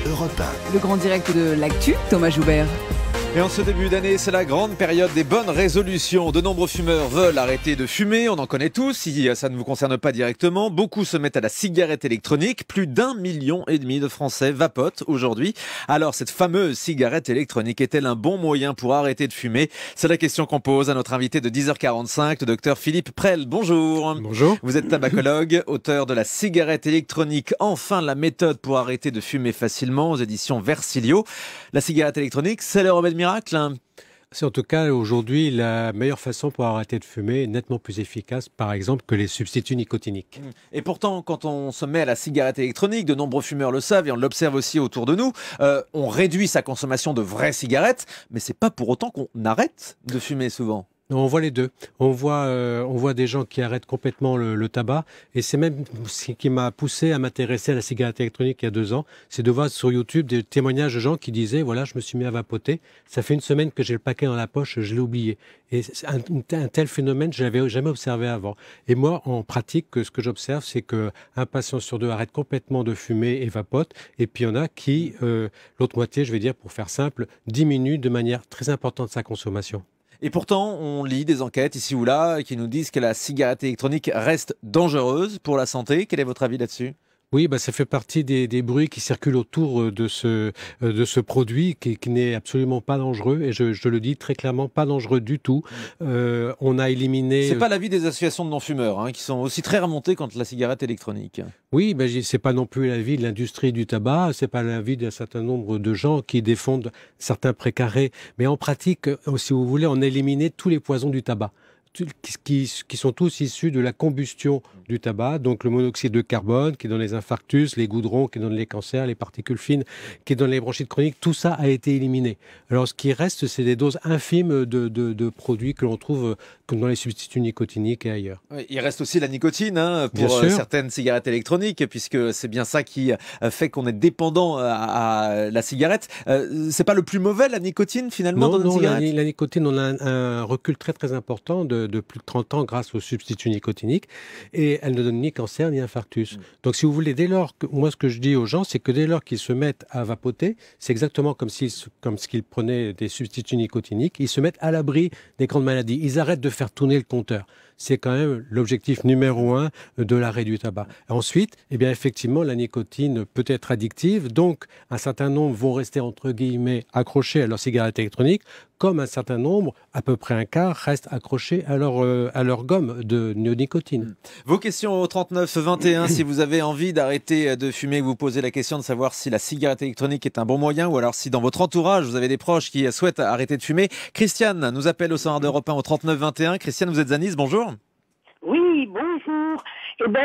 Europe 1. Le grand direct de l'actu, Thomas Joubert. Et en ce début d'année, c'est la grande période des bonnes résolutions. De nombreux fumeurs veulent arrêter de fumer, on en connaît tous, si ça ne vous concerne pas directement. Beaucoup se mettent à la cigarette électronique. Plus d'1,5 million de Français vapotent aujourd'hui. Alors, cette fameuse cigarette électronique est-elle un bon moyen pour arrêter de fumer? C'est la question qu'on pose à notre invité de 10h45, le docteur Philippe Prel. Bonjour. Bonjour. Vous êtes tabacologue, auteur de la cigarette électronique, enfin la méthode pour arrêter de fumer facilement, aux éditions Versilio. La cigarette électronique, c'est le remède miracle? C'est en tout cas aujourd'hui la meilleure façon pour arrêter de fumer, nettement plus efficace par exemple que les substituts nicotiniques. Et pourtant, quand on se met à la cigarette électronique, de nombreux fumeurs le savent et on l'observe aussi autour de nous, on réduit sa consommation de vraies cigarettes, mais c'est pas pour autant qu'on arrête de fumer souvent. Non, on voit les deux. On voit des gens qui arrêtent complètement le tabac. Et c'est même ce qui m'a poussé à m'intéresser à la cigarette électronique il y a 2 ans. C'est de voir sur YouTube des témoignages de gens qui disaient, voilà, je me suis mis à vapoter. Ça fait 1 semaine que j'ai le paquet dans la poche, je l'ai oublié. Et un tel phénomène, je l'avais jamais observé avant. Et moi, en pratique, ce que j'observe, c'est qu'un patient sur 2 arrête complètement de fumer et vapote. Et puis il y en a qui, l'autre moitié, je vais dire pour faire simple, diminue de manière très importante sa consommation. Et pourtant, on lit des enquêtes ici ou là qui nous disent que la cigarette électronique reste dangereuse pour la santé. Quel est votre avis là-dessus ? Oui, ça fait partie des bruits qui circulent autour de ce produit qui n'est absolument pas dangereux. Et je le dis très clairement, pas dangereux du tout. On a éliminé... C'est pas l'avis des associations de non-fumeurs, qui sont aussi très remontées contre la cigarette électronique. Oui, c'est pas non plus l'avis de l'industrie du tabac, c'est pas l'avis d'un certain nombre de gens qui défendent certains précarés. Mais en pratique, si vous voulez, on a éliminé tous les poisons du tabac, qui sont tous issus de la combustion du tabac, donc le monoxyde de carbone qui donne les infarctus, les goudrons qui donnent les cancers, les particules fines qui donnent les bronchites chroniques, tout ça a été éliminé. Alors ce qui reste, c'est des doses infimes de produits que l'on trouve comme dans les substituts nicotiniques et ailleurs. Oui, il reste aussi la nicotine pour certaines cigarettes électroniques, puisque c'est bien ça qui fait qu'on est dépendant à la cigarette. C'est pas le plus mauvais, la nicotine, finalement, dans une cigarette ? La nicotine, on a un recul très très important de plus de 30 ans grâce aux substituts nicotiniques, et elle ne donne ni cancer ni infarctus. Donc si vous voulez, dès lors que, moi ce que je dis aux gens, c'est que dès lors qu'ils se mettent à vapoter, c'est exactement comme ce qu'ils prenaient des substituts nicotiniques, ils se mettent à l'abri des grandes maladies, ils arrêtent de faire tourner le compteur. C'est quand même l'objectif numéro 1 de l'arrêt du tabac. Ensuite, effectivement, la nicotine peut être addictive, donc un certain nombre vont rester entre guillemets accrochés à leur cigarette électronique, comme un certain nombre, à peu près un quart, restent accrochés à leur gomme de nicotine. Vos questions au 39-21, si vous avez envie d'arrêter de fumer, vous posez la question de savoir si la cigarette électronique est un bon moyen, ou alors si dans votre entourage, vous avez des proches qui souhaitent arrêter de fumer. Christiane nous appelle au standard d'Europe 1 au 39-21. Christiane, vous êtes à Nice, bonjour. Oui, bonjour.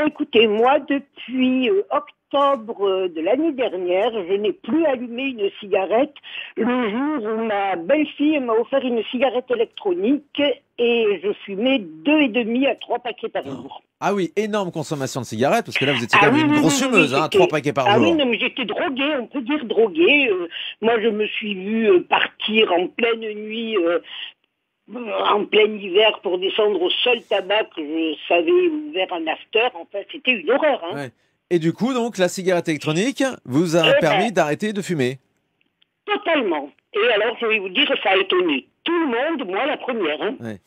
Écoutez, moi, depuis octobre de l'année dernière, je n'ai plus allumé une cigarette le jour où ma belle-fille m'a offert une cigarette électronique et je fumais 2,5 à 3 paquets par jour. Ah oui, énorme consommation de cigarettes, parce que là, vous étiez quand même une grosse fumeuse, 3 paquets par jour. Ah oui, non, mais j'étais droguée, on peut dire droguée. Moi, je me suis vue partir en pleine nuit... en plein hiver pour descendre au seul tabac que je savais ouvert en after. Enfin, c'était une horreur. Ouais. Et du coup, donc, la cigarette électronique vous a permis d'arrêter de fumer? Totalement. Et alors, je vais vous dire, ça a étonné tout le monde, moi la première. Ouais.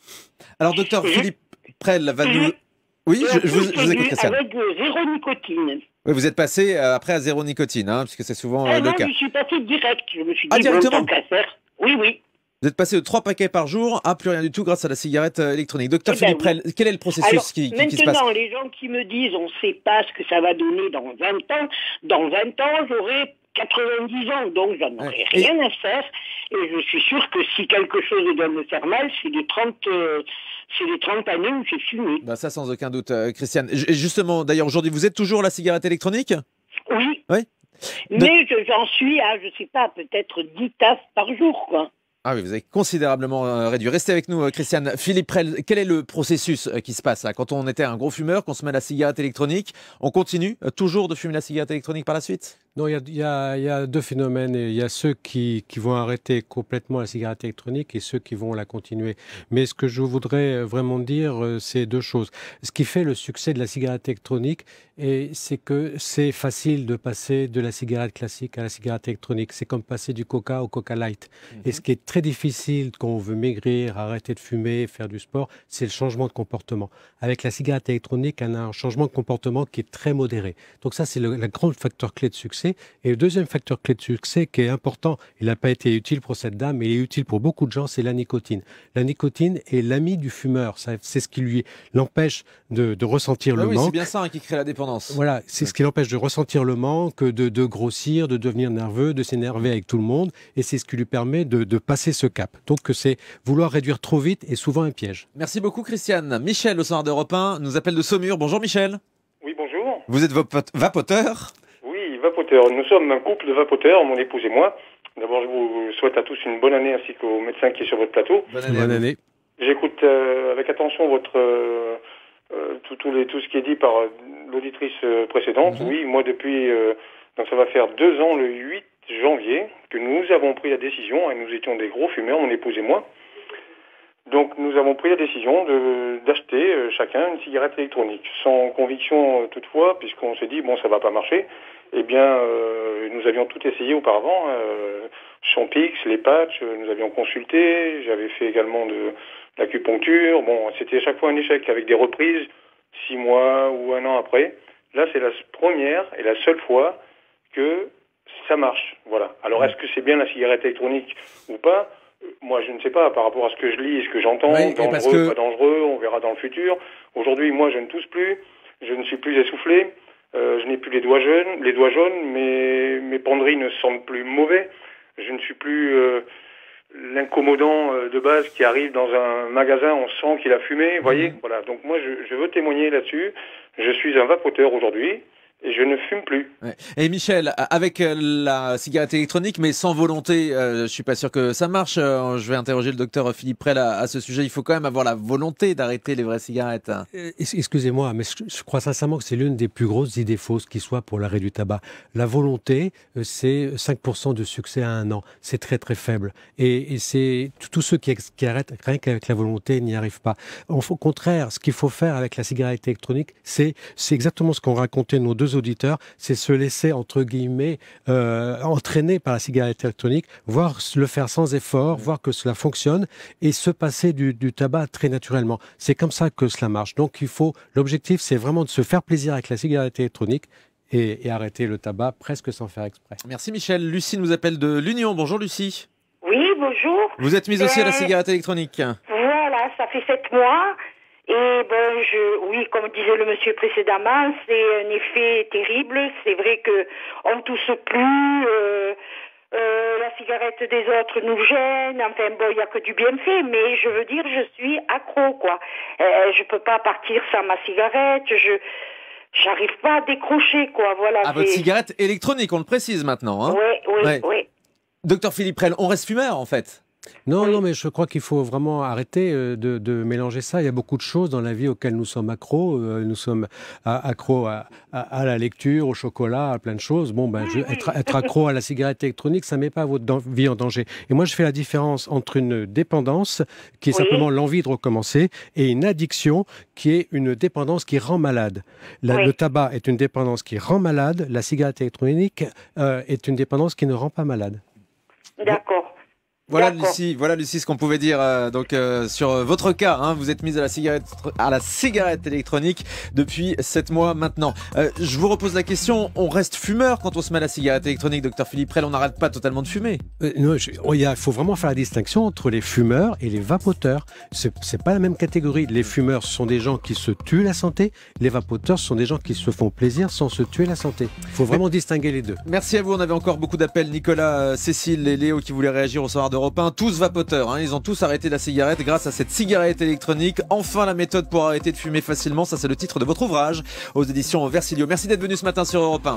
Alors, docteur Philippe Prel va nous... Oui, je vous écoute, Christiane. Avec 0 nicotine. Oui, vous êtes passé après à 0 nicotine, puisque c'est souvent le cas. Je suis passé direct. Je me suis dit, directement. bon, tant qu'à faire. Oui. Vous êtes passé de 3 paquets par jour à plus rien du tout grâce à la cigarette électronique. Docteur Philippe Prel, quel est le processus qui se passe? Maintenant, les gens qui me disent on ne sait pas ce que ça va donner dans 20 ans, dans 20 ans, j'aurai 90 ans, donc j'en aurai rien à faire. Et je suis sûr que si quelque chose doit me faire mal, c'est les 30 années où j'ai fumé. Ça, sans aucun doute, Christiane. Justement, d'ailleurs, aujourd'hui, vous êtes toujours à la cigarette électronique? Oui. Oui. Mais j'en suis à, je sais pas, peut-être 10 tasses par jour, quoi. Ah oui, vous avez considérablement réduit. Restez avec nous, Christiane. Philippe Prel, quel est le processus qui se passe là? Quand on était un gros fumeur, qu'on se met à la cigarette électronique, on continue toujours de fumer la cigarette électronique par la suite? Non, il y a deux phénomènes. Il y a ceux qui vont arrêter complètement la cigarette électronique et ceux qui vont la continuer. Mais ce que je voudrais vraiment dire, c'est deux choses. Ce qui fait le succès de la cigarette électronique, c'est que c'est facile de passer de la cigarette classique à la cigarette électronique. C'est comme passer du Coca au Coca Light. Et ce qui est très difficile quand on veut maigrir, arrêter de fumer, faire du sport, c'est le changement de comportement. Avec la cigarette électronique, on a un changement de comportement qui est très modéré. Donc ça, c'est le grand facteur clé de succès. Et le deuxième facteur clé de succès qui est important, il n'a pas été utile pour cette dame, mais il est utile pour beaucoup de gens, c'est la nicotine. La nicotine est l'ami du fumeur. C'est ce qui lui l'empêche de ressentir le manque. C'est bien ça qui crée la dépendance. Voilà, c'est ce qui l'empêche de ressentir le manque, de grossir, de devenir nerveux, de s'énerver avec tout le monde. Et c'est ce qui lui permet de passer ce cap. Donc c'est vouloir réduire trop vite est souvent un piège. Merci beaucoup Christiane. Michel au Standard d'Europe 1 nous appelle de Saumur. Bonjour Michel. Oui, bonjour. Vous êtes vapoteur? Oui, vapoteur. Nous sommes un couple de vapoteurs, mon épouse et moi. D'abord, je vous souhaite à tous une bonne année ainsi qu'au médecin qui est sur votre plateau. Bonne année. J'écoute avec attention tout ce qui est dit par l'auditrice précédente. Oui, moi depuis, donc ça va faire 2 ans le 8 janvier que nous avons pris la décision, et nous étions des gros fumeurs, mon épouse et moi. Donc nous avons pris la décision d'acheter chacun une cigarette électronique, sans conviction toutefois, puisqu'on s'est dit bon ça va pas marcher. Eh bien nous avions tout essayé auparavant, Champix, les patchs, nous avions consulté, j'avais fait également de l'acupuncture. Bon, c'était à chaque fois un échec avec des reprises 6 mois ou 1 an après. Là c'est la première et la seule fois que ça marche. Voilà. Alors est-ce que c'est bien la cigarette électronique ou pas? Moi, je ne sais pas, par rapport à ce que je lis et ce que j'entends, dangereux, pas dangereux, on verra dans le futur. Aujourd'hui, moi, je ne tousse plus, je ne suis plus essoufflé, je n'ai plus les doigts jaunes, mes penderies ne sentent plus mauvais, je ne suis plus l'incommodant de base qui arrive dans un magasin, on sent qu'il a fumé, vous voyez. Voilà. Donc moi, je veux témoigner là-dessus. Je suis un vapoteur aujourd'hui. Et je ne fume plus. Ouais. Et Michel, avec la cigarette électronique, mais sans volonté, je suis pas sûr que ça marche. Je vais interroger le docteur Philippe Prel à ce sujet. Il faut quand même avoir la volonté d'arrêter les vraies cigarettes. Excusez-moi, mais je crois sincèrement que c'est l'une des plus grosses idées fausses qui soit pour l'arrêt du tabac. La volonté, c'est 5% de succès à 1 an. C'est très très faible. Et c'est tous ceux qui arrêtent rien qu'avec la volonté n'y arrivent pas. Au contraire, ce qu'il faut faire avec la cigarette électronique, c'est exactement ce qu'ont raconté nos deux auditeurs, c'est se laisser, entre guillemets, entraîner par la cigarette électronique, voir le faire sans effort, voir que cela fonctionne et se passer du tabac très naturellement. C'est comme ça que cela marche. Donc l'objectif, c'est vraiment de se faire plaisir avec la cigarette électronique et arrêter le tabac presque sans faire exprès. Merci Michel. Lucie nous appelle de l'Union. Bonjour Lucie. Oui, bonjour. Vous êtes mise aussi à la cigarette électronique. Voilà, ça fait 7 mois. Et oui, comme disait le monsieur précédemment, c'est un effet terrible. C'est vrai que on ne tousse plus, la cigarette des autres nous gêne. Enfin bon, il y a que du bienfait, mais je veux dire, je suis accro, quoi. Je peux pas partir sans ma cigarette. J'arrive pas à décrocher, quoi. Voilà. À votre cigarette électronique, on le précise maintenant. Hein. Oui. Docteur Philippe Prel, on reste fumeur en fait. Non, mais je crois qu'il faut vraiment arrêter de mélanger ça. Il y a beaucoup de choses dans la vie auxquelles nous sommes accros. Nous sommes accros à la lecture, au chocolat, à plein de choses. Bon, être accro à la cigarette électronique, ça ne met pas votre vie en danger. Et moi, je fais la différence entre une dépendance, qui est simplement l'envie de recommencer, et une addiction, qui est une dépendance qui rend malade. Le tabac est une dépendance qui rend malade. La cigarette électronique est une dépendance qui ne rend pas malade. D'accord. Voilà Lucie, ce qu'on pouvait dire sur votre cas. Hein, vous êtes mise à la cigarette électronique depuis 7 mois maintenant. Je vous repose la question, on reste fumeur quand on se met à la cigarette électronique, docteur Philippe Prel, on n'arrête pas totalement de fumer. Non, il faut vraiment faire la distinction entre les fumeurs et les vapoteurs. C'est pas la même catégorie. Les fumeurs, ce sont des gens qui se tuent la santé. Les vapoteurs, ce sont des gens qui se font plaisir sans se tuer la santé. Il faut vraiment distinguer les deux. Merci à vous, on avait encore beaucoup d'appels. Nicolas, Cécile et Léo qui voulaient réagir au soir d'Europe 1, tous vapoteurs, hein. Ils ont tous arrêté la cigarette grâce à cette cigarette électronique. Enfin la méthode pour arrêter de fumer facilement, ça c'est le titre de votre ouvrage aux éditions Versilio. Merci d'être venu ce matin sur Europe 1.